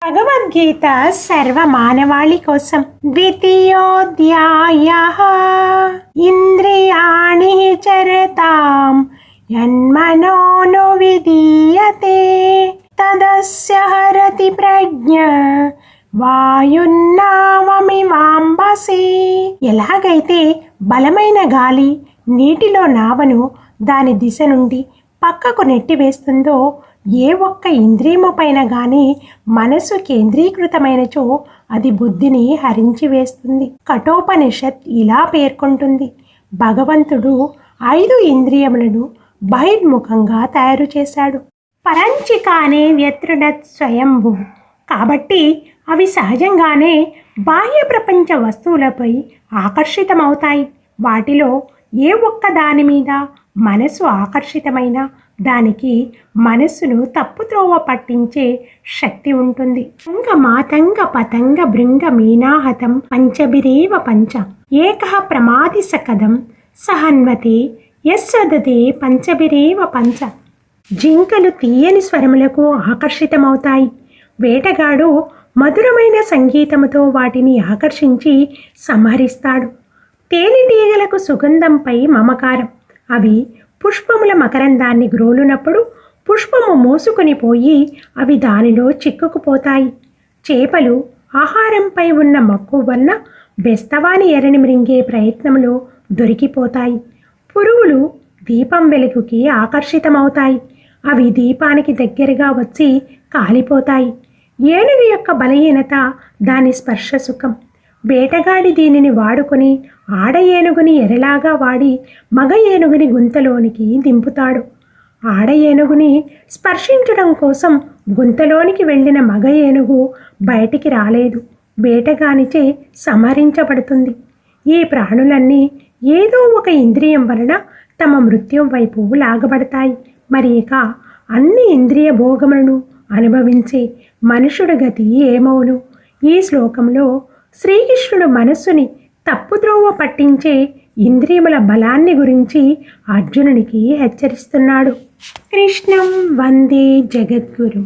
భగవద్గీత సర్వమానవాళి కోసం. ద్వితీయోధ్యాయః. ఇంద్రియాణి చరతాం యన్మనో విధీయతే తదస్య హరతి ప్రజ్ఞ వాయున్నావమివాంబసి. ఎలాగైతే బలమైన గాలి నీటిలో నావను దాని దిశ నుండి పక్కకు నెట్టివేస్తుందో, ఏ ఒక్క ఇంద్రియము పైన కానీ మనసు కేంద్రీకృతమైనచో అది బుద్ధిని హరించి వేస్తుంది. కఠోపనిషత్ ఇలా పేర్కొంటుంది: భగవంతుడు 5 ఇంద్రియములను బహిర్ముఖంగా తయారు చేశాడు. పరంచికానే వ్యత్రుడత్ స్వయంభూ. కాబట్టి అవి సహజంగానే బాహ్య ప్రపంచ వస్తువులపై ఆకర్షితమవుతాయి. వాటిలో ఏ ఒక్క దాని మీద మనసు ఆకర్షితమైన దానికి మనస్సును తప్పుత్రోవ పట్టించే శక్తి ఉంటుంది. మాతంగ పతంగ భృంగ మీనాహతం పంచభిరేవ పంచ ఏకః ప్రమాది సకదం సహన్వతే యస్వదతే పంచభిరేవ పంచ. జింకలు తీయని స్వరములకు ఆకర్షితమవుతాయి. వేటగాడు మధురమైన సంగీతముతో వాటిని ఆకర్షించి సంహరిస్తాడు. తేనెటీగలకు సుగంధంపై మమకారం. అవి పుష్పముల మకరందాన్ని గ్రోలునప్పుడు పుష్పము మోసుకొని పోయి అవి దానిలో చిక్కుకుపోతాయి. చేపలు ఆహారంపై ఉన్న మక్కువ వల్ల బెస్తవాని ఎరని మృంగే ప్రయత్నంలో దొరికిపోతాయి. పురుగులు దీపం వెలుగుకి ఆకర్షితమవుతాయి. అవి దీపానికి దగ్గరగా వచ్చి కాలిపోతాయి. ఏనుగు యొక్క బలహీనత దాని స్పర్శ సుఖం. వేటగాడి దీనిని వాడుకొని ఆడ ఏనుగుని ఎరలాగా వాడి మగ ఏనుగుని గుంతలోనికి దింపుతాడు. ఆడ ఏనుగుని స్పర్శించడం కోసం గుంతలోనికి వెళ్ళిన మగ ఏనుగు బయటికి రాలేదు. వేటగానిచే సంహరించబడుతుంది. ఈ ప్రాణులన్నీ ఏదో ఒక ఇంద్రియం వలన తమ మృత్యుం వైపు లాగబడతాయి. మరి ఇక అన్ని ఇంద్రియ భోగములను అనుభవించే మనుషుడి గతి ఏమవును? ఈ శ్లోకంలో శ్రీకృష్ణుడు మనస్సుని తప్పుద్రోవ పట్టించే ఇంద్రియముల బలాన్ని గురించి అర్జునునికి హెచ్చరిస్తున్నాడు. కృష్ణం వందే జగద్గురు.